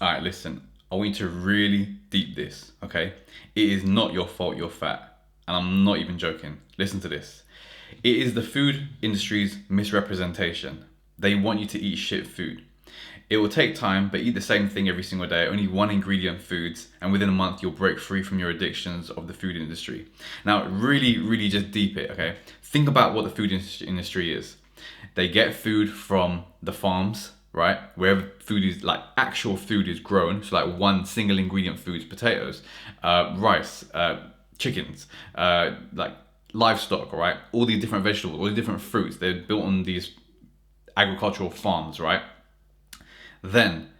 All right, listen, I want you to really deep this, okay? It is not your fault you're fat. And I'm not even joking. Listen to this. It is the food industry's misrepresentation. They want you to eat shit food. It will take time, but eat the same thing every single day, only one ingredient foods, and within a month you'll break free from your addictions of the food industry. Now, really, really just deep it, okay? Think about what the food industry is. They get food from the farms, right? Wherever food is, like actual food is grown. So like one single ingredient foods, potatoes, rice, chickens, like livestock, right? All these different vegetables, all these different fruits, they're built on these agricultural farms, right? Then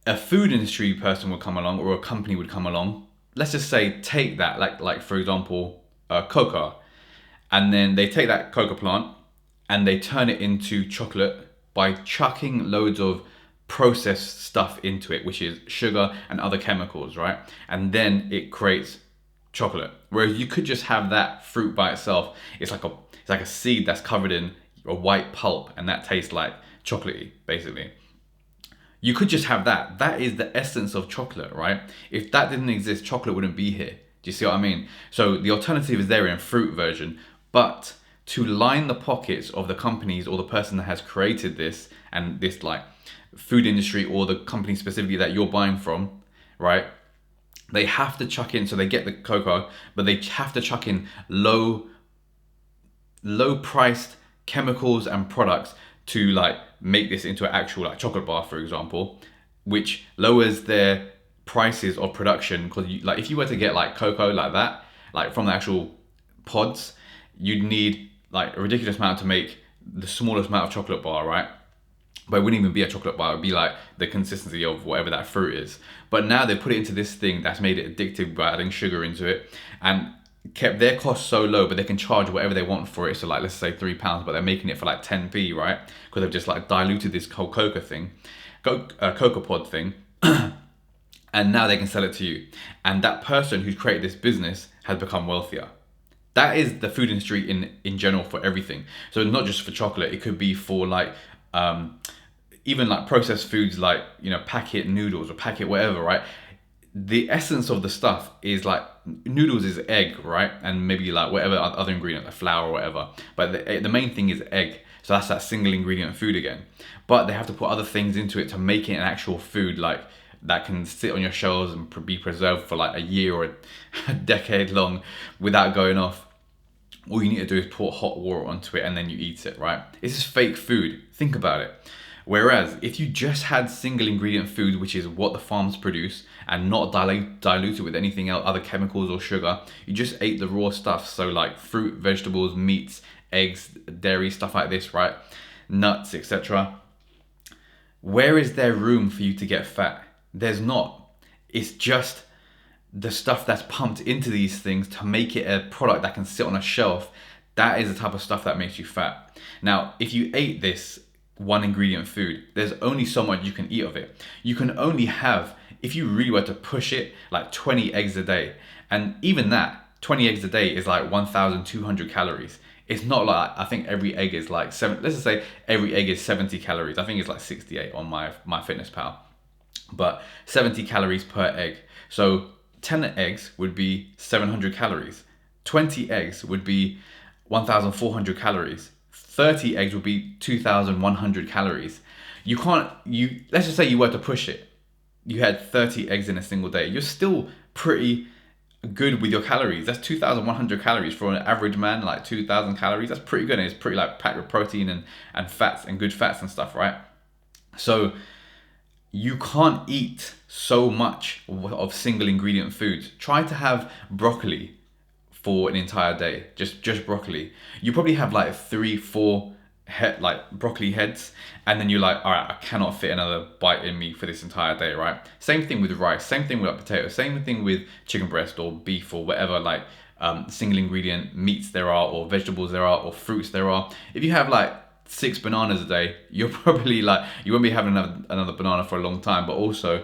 a food industry person would come along, or a company would come along. Let's just say take that, like for example, cocoa, and then they take that cocoa plant and they turn it into chocolate by chucking loads of processed stuff into it, which is sugar and other chemicals, right? And then it creates chocolate. Whereas you could just have that fruit by itself. It's like a seed that's covered in a white pulp, and that tastes like chocolatey, basically. You could just have that. That is the essence of chocolate, right? If that didn't exist, chocolate wouldn't be here. Do you see what I mean? So the alternative is there in fruit version, but to line the pockets of the companies or the person that has created this and this like food industry or the company specifically that you're buying from, right? They have to chuck in, so they get the cocoa, but they have to chuck in low priced chemicals and products to like make this into an actual like chocolate bar, for example, which lowers their prices of production. Because like if you were to get like cocoa like that, like from the actual pods, you'd need like a ridiculous amount to make the smallest amount of chocolate bar, right? But it wouldn't even be a chocolate bar. It would be like the consistency of whatever that fruit is. But now they put it into this thing that's made it addictive by adding sugar into it, and kept their costs so low, but they can charge whatever they want for it. So like, let's say £3, but they're making it for like 10p, right? Because they've just like diluted this whole cocoa pod thing. And now they can sell it to you. And that person who's created this business has become wealthier. That is the food industry in general for everything. So not just for chocolate, it could be for like even like processed foods, like, you know, packet noodles or packet whatever, right? The essence of the stuff is like noodles is egg, right? And maybe like whatever other ingredient, like flour or whatever. But the main thing is egg. So that's that single ingredient food again. But they have to put other things into it to make it an actual food, like that can sit on your shelves and be preserved for like a year or a decade long without going off. All you need to do is pour hot water onto it and then you eat it, right? This is fake food. Think about it. Whereas if you just had single ingredient food, which is what the farms produce, and not diluted with anything else, other chemicals or sugar, you just ate the raw stuff. So like fruit, vegetables, meats, eggs, dairy, stuff like this, right? Nuts, etc. Where is there room for you to get fat? There's not. It's just the stuff that's pumped into these things to make it a product that can sit on a shelf. That is the type of stuff that makes you fat. Now, if you ate this one ingredient food, there's only so much you can eat of it. You can only have, if you really were to push it, like 20 eggs a day. And even that, 20 eggs a day is like 1,200 calories. It's not like, I think every egg is like let's just say every egg is 70 calories. I think it's like 68 on my Fitness Pal. But 70 calories per egg. So 10 eggs would be 700 calories. 20 eggs would be 1,400 calories. 30 eggs would be 2,100 calories. Let's just say you were to push it. You had 30 eggs in a single day. You're still pretty good with your calories. That's 2,100 calories for an average man, like 2,000 calories. That's pretty good. And it's pretty like packed with protein and fats and good fats and stuff, right? So you can't eat so much of single ingredient foods. Try to have broccoli for an entire day, just broccoli. You probably have like 3-4 like broccoli heads, and then you're like, all right, I cannot fit another bite in me for this entire day, right? Same thing with rice, same thing with like potatoes, same thing with chicken breast or beef or whatever like single ingredient meats there are, or vegetables there are, or fruits there are. If you have like 6 bananas a day, you're probably like, you won't be having another banana for a long time, but also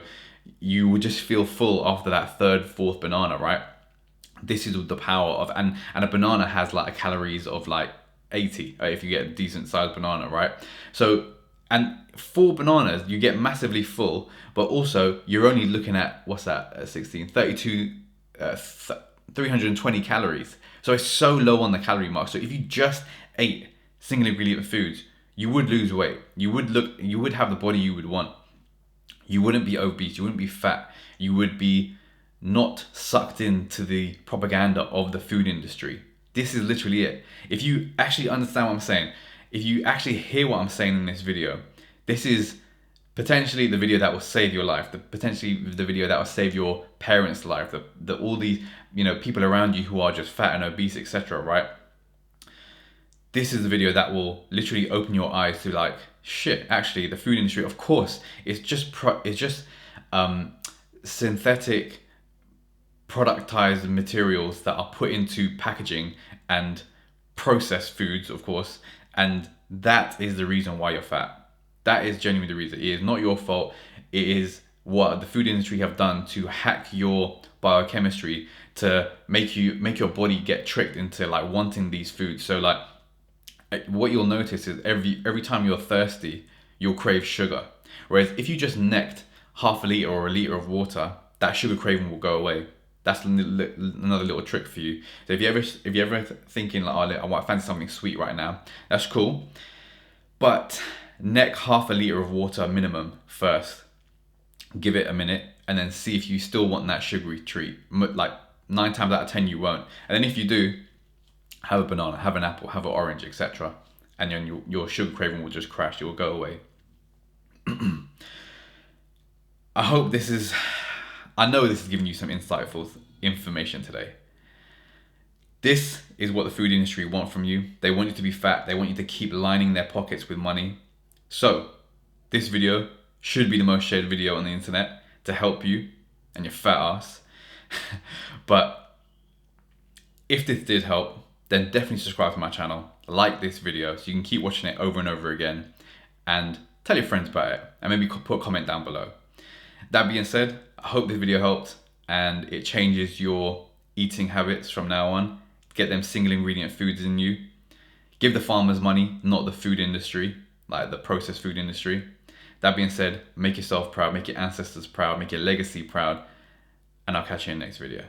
you would just feel full after that third, fourth banana, right? This is the power of, and a banana has like calories of like 80 if you get a decent sized banana, right? So And 4 bananas, you get massively full, but also you're only looking at, what's that, 16, 32, 320 calories. So it's so low on the calorie mark. So if you just ate single ingredient foods, you would lose weight. You would have the body you would want. You wouldn't be obese, you wouldn't be fat, you would be not sucked into the propaganda of the food industry. This is literally it. If you actually understand what I'm saying, if you actually hear what I'm saying in this video, this is potentially the video that will save your life, potentially the video that will save your parents' life, all these, people around you who are just fat and obese, etc., right? This is the video that will literally open your eyes to, like, shit, actually the food industry, of course, it's just synthetic productized materials that are put into packaging and processed foods, of course, and that is the reason why you're fat. That is genuinely the reason. It is not your fault. It is what the food industry have done to hack your biochemistry, to make your body get tricked into, like, wanting these foods. So, like, what you'll notice is every time you're thirsty, you'll crave sugar. Whereas if you just necked half a liter or a liter of water, that sugar craving will go away. That's another little trick for you. So if you're ever thinking, like, oh, I fancy something sweet right now, that's cool. But neck half a liter of water minimum first. Give it a minute, and then see if you still want that sugary treat. Like 9 times out of 10 you won't. And then if you do, have a banana, have an apple, have an orange, etc. And then your sugar craving will just crash. It will go away. I know this is giving you some insightful information today. This is what the food industry want from you. They want you to be fat. They want you to keep lining their pockets with money. So this video should be the most shared video on the internet to help you and your fat ass. But if this did help, then definitely subscribe to my channel, like this video so you can keep watching it over and over again, and tell your friends about it, and maybe put a comment down below. That being said, I hope this video helped and it changes your eating habits from now on. Get them single ingredient foods in you. Give the farmers money, not the food industry, like the processed food industry. That being said, make yourself proud, make your ancestors proud, make your legacy proud, and I'll catch you in the next video.